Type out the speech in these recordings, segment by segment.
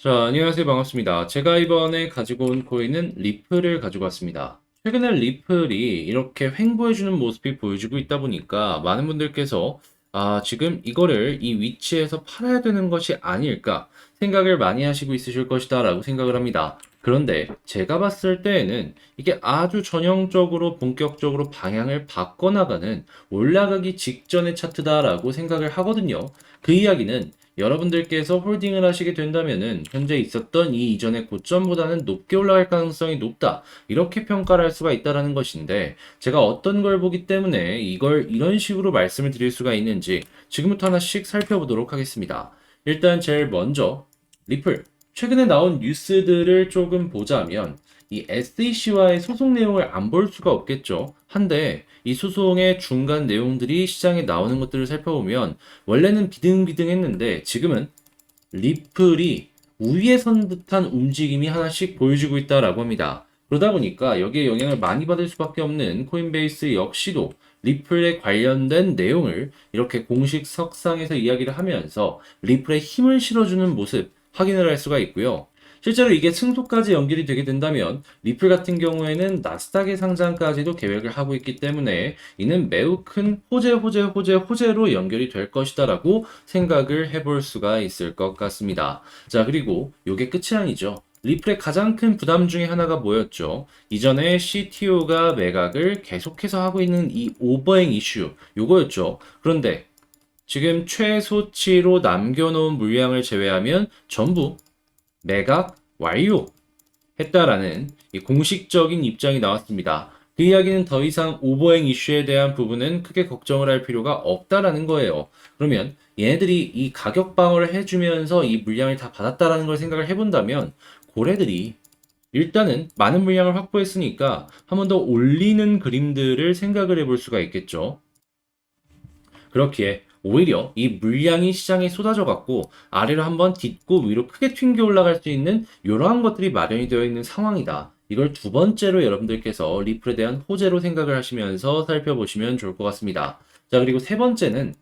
자, 안녕하세요. 반갑습니다. 제가 이번에 가지고 온 코인은 리플을 가지고 왔습니다. 최근에 리플이 이렇게 횡보해주는 모습이 보여지고 있다 보니까 많은 분들께서 지금 이거를 이 위치에서 팔아야 되는 것이 아닐까 생각을 많이 하시고 있으실 것이다 라고 생각을 합니다. 그런데 제가 봤을 때에는 이게 아주 전형적으로 본격적으로 방향을 바꿔나가는 올라가기 직전의 차트다라고 생각을 하거든요. 그 이야기는 여러분들께서 홀딩을 하시게 된다면은 현재 있었던 이 이전의 고점보다는 높게 올라갈 가능성이 높다. 이렇게 평가를 할 수가 있다라는 것인데 제가 어떤 걸 보기 때문에 이걸 이런 식으로 말씀을 드릴 수가 있는지 지금부터 하나씩 살펴보도록 하겠습니다. 일단 제일 먼저 리플. 최근에 나온 뉴스들을 조금 보자면 이 SEC와의 소송 내용을 안 볼 수가 없겠죠. 한데 이 소송의 중간 내용들이 시장에 나오는 것들을 살펴보면 원래는 비등비등했는데 지금은 리플이 우위에 선 듯한 움직임이 하나씩 보여주고 있다라고 합니다. 그러다 보니까 여기에 영향을 많이 받을 수밖에 없는 코인베이스 역시도 리플에 관련된 내용을 이렇게 공식 석상에서 이야기를 하면서 리플에 힘을 실어주는 모습 확인을 할 수가 있고요. 실제로 이게 승소까지 연결이 되게 된다면 리플 같은 경우에는 나스닥의 상장까지도 계획을 하고 있기 때문에 이는 매우 큰 호재로 연결이 될 것이다라고 생각을 해볼 수가 있을 것 같습니다. 자, 그리고 이게 끝이 아니죠. 리플의 가장 큰 부담 중에 하나가 뭐였죠? 이전에 CTO가 매각을 계속해서 하고 있는 이 오버행 이슈, 요거였죠. 그런데 지금 최소치로 남겨놓은 물량을 제외하면 전부 매각 완료했다라는 이 공식적인 입장이 나왔습니다. 그 이야기는 더 이상 오버행 이슈에 대한 부분은 크게 걱정을 할 필요가 없다라는 거예요. 그러면 얘네들이 이 가격 방어를 해주면서 이 물량을 다 받았다라는 걸 생각을 해본다면 고래들이 일단은 많은 물량을 확보했으니까 한 번 더 올리는 그림들을 생각을 해볼 수가 있겠죠. 그렇기에 오히려 이 물량이 시장에 쏟아져 갖고 아래로 한번 딛고 위로 크게 튕겨 올라갈 수 있는 이러한 것들이 마련이 되어 있는 상황이다. 이걸 두 번째로 여러분들께서 리플에 대한 호재로 생각을 하시면서 살펴보시면 좋을 것 같습니다. 자, 그리고 세 번째는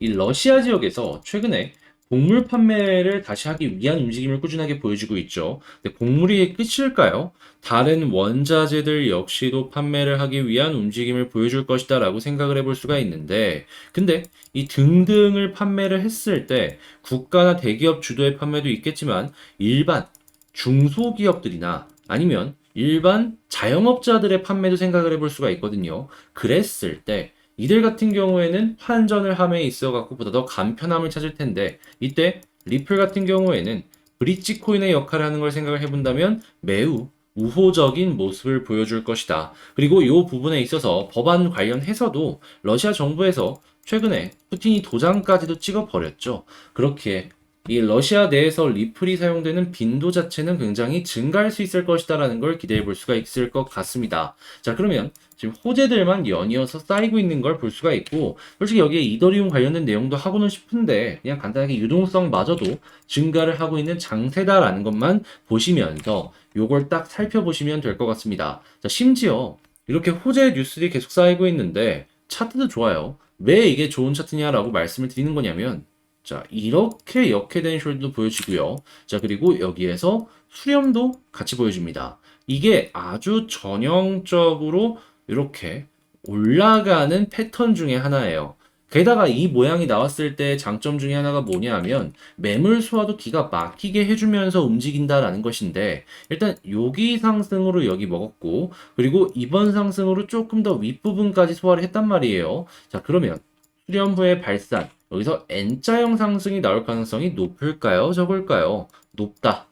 이 러시아 지역에서 최근에 곡물 판매를 다시 하기 위한 움직임을 꾸준하게 보여주고 있죠. 근데 곡물이 끝일까요? 다른 원자재들 역시도 판매를 하기 위한 움직임을 보여줄 것이다 라고 생각을 해볼 수가 있는데, 근데 이 등등을 판매를 했을 때 국가나 대기업 주도의 판매도 있겠지만 일반 중소기업들이나 아니면 일반 자영업자들의 판매도 생각을 해볼 수가 있거든요. 그랬을 때 이들 같은 경우에는 환전을 함에 있어 갖고 보다 더 간편함을 찾을 텐데 이때 리플 같은 경우에는 브릿지 코인의 역할을 하는 걸 생각을 해본다면 매우 우호적인 모습을 보여줄 것이다. 그리고 이 부분에 있어서 법안 관련해서도 러시아 정부에서 최근에 푸틴이 도장까지도 찍어버렸죠. 그렇기에 이 러시아 내에서 리플이 사용되는 빈도 자체는 굉장히 증가할 수 있을 것이다라는 걸 기대해 볼 수가 있을 것 같습니다. 자, 그러면 지금 호재들만 연이어서 쌓이고 있는 걸 볼 수가 있고, 솔직히 여기에 이더리움 관련된 내용도 하고는 싶은데, 그냥 간단하게 유동성마저도 증가를 하고 있는 장세다라는 것만 보시면서 요걸 딱 살펴보시면 될 것 같습니다. 자, 심지어 이렇게 호재 뉴스들이 계속 쌓이고 있는데, 차트도 좋아요. 왜 이게 좋은 차트냐라고 말씀을 드리는 거냐면, 자, 이렇게 역회된 숄더도 보여지고요. 자, 그리고 여기에서 수렴도 같이 보여줍니다. 이게 아주 전형적으로 이렇게 올라가는 패턴 중에 하나예요. 게다가 이 모양이 나왔을 때 장점 중에 하나가 뭐냐 하면 매물 소화도 기가 막히게 해주면서 움직인다라는 것인데 일단 여기 상승으로 여기 먹었고 그리고 이번 상승으로 조금 더 윗부분까지 소화를 했단 말이에요. 자, 그러면 수렴 후의 발산 여기서 N자형 상승이 나올 가능성이 높을까요? 적을까요? 높다.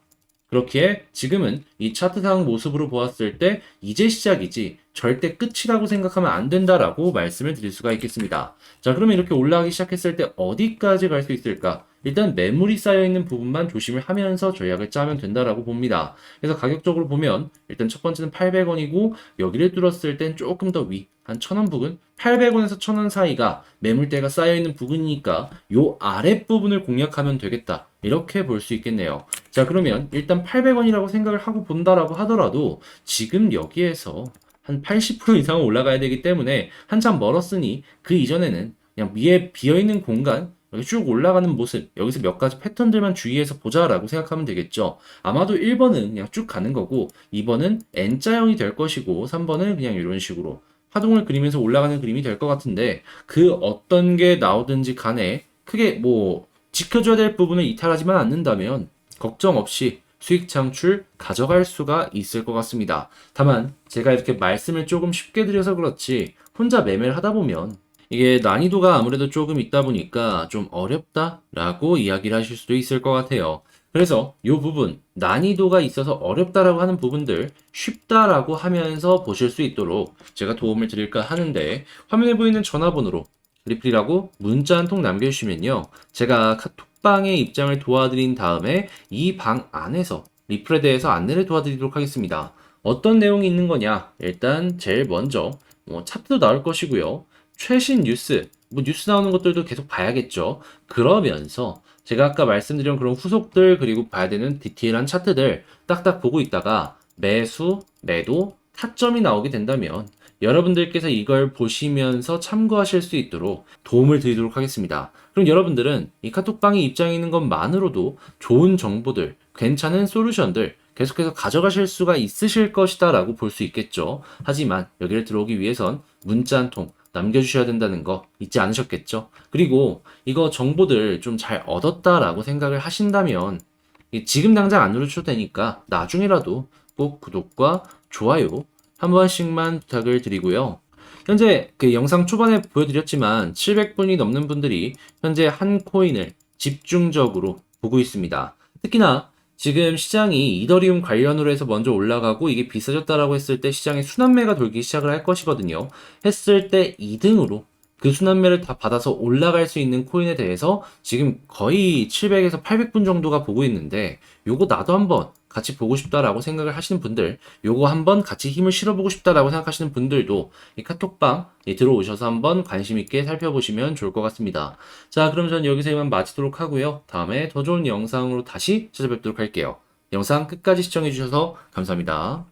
그렇기에 지금은 이 차트상 모습으로 보았을 때 이제 시작이지 절대 끝이라고 생각하면 안 된다라고 말씀을 드릴 수가 있겠습니다. 자, 그러면 이렇게 올라가기 시작했을 때 어디까지 갈 수 있을까? 일단 매물이 쌓여있는 부분만 조심을 하면서 전략을 짜면 된다라고 봅니다. 그래서 가격적으로 보면 일단 첫 번째는 800원이고 여기를 뚫었을 땐 조금 더 위, 한 1000원 부근? 800원에서 1000원 사이가 매물대가 쌓여있는 부분이니까 요 아랫부분을 공략하면 되겠다. 이렇게 볼 수 있겠네요. 자, 그러면 일단 800원이라고 생각을 하고 본다라고 하더라도 지금 여기에서 한 80% 이상은 올라가야 되기 때문에 한참 멀었으니 그 이전에는 그냥 위에 비어있는 공간 여기 쭉 올라가는 모습, 여기서 몇 가지 패턴들만 주의해서 보자라고 생각하면 되겠죠. 아마도 1번은 그냥 쭉 가는 거고, 2번은 N자형이 될 것이고, 3번은 그냥 이런 식으로 파동을 그리면서 올라가는 그림이 될 것 같은데, 그 어떤 게 나오든지 간에 크게 뭐 지켜줘야 될 부분을 이탈하지만 않는다면 걱정 없이 수익 창출 가져갈 수가 있을 것 같습니다. 다만 제가 이렇게 말씀을 조금 쉽게 드려서 그렇지 혼자 매매를 하다 보면 이게 난이도가 아무래도 조금 있다 보니까 좀 어렵다라고 이야기를 하실 수도 있을 것 같아요. 그래서 이 부분, 난이도가 있어서 어렵다라고 하는 부분들 쉽다라고 하면서 보실 수 있도록 제가 도움을 드릴까 하는데, 화면에 보이는 전화번호로 리플이라고 문자 한 통 남겨주시면요, 제가 카톡방의 입장을 도와드린 다음에 이 방 안에서 리플에 대해서 안내를 도와드리도록 하겠습니다. 어떤 내용이 있는 거냐? 일단 제일 먼저 차트도 나올 것이고요. 최신 뉴스, 뭐 뉴스 나오는 것들도 계속 봐야겠죠. 그러면서 제가 아까 말씀드린 그런 후속들, 그리고 봐야 되는 디테일한 차트들 딱딱 보고 있다가 매수, 매도, 타점이 나오게 된다면 여러분들께서 이걸 보시면서 참고하실 수 있도록 도움을 드리도록 하겠습니다. 그럼 여러분들은 이 카톡방에 입장에 있는 것만으로도 좋은 정보들, 괜찮은 솔루션들 계속해서 가져가실 수가 있으실 것이다 라고 볼 수 있겠죠. 하지만 여기를 들어오기 위해선 문자 한 통 남겨주셔야 된다는 거 잊지 않으셨겠죠? 그리고 이거 정보들 좀 잘 얻었다라고 생각을 하신다면 지금 당장 안 누르셔도 되니까 나중에라도 꼭 구독과 좋아요 한 번씩만 부탁을 드리고요. 현재 그 영상 초반에 보여드렸지만 700분이 넘는 분들이 현재 한 코인을 집중적으로 보고 있습니다. 특히나 지금 시장이 이더리움 관련으로 해서 먼저 올라가고 이게 비싸졌다라고 했을 때 시장에 순환매가 돌기 시작을 할 것이거든요. 했을 때 2등으로 그 순환매를 다 받아서 올라갈 수 있는 코인에 대해서 지금 거의 700에서 800분 정도가 보고 있는데, 요거 나도 한번 같이 보고 싶다라고 생각을 하시는 분들, 요거 한번 같이 힘을 실어보고 싶다라고 생각하시는 분들도 이 카톡방 들어오셔서 한번 관심 있게 살펴보시면 좋을 것 같습니다. 자, 그럼 저는 여기서 이만 마치도록 하고요. 다음에 더 좋은 영상으로 다시 찾아뵙도록 할게요. 영상 끝까지 시청해주셔서 감사합니다.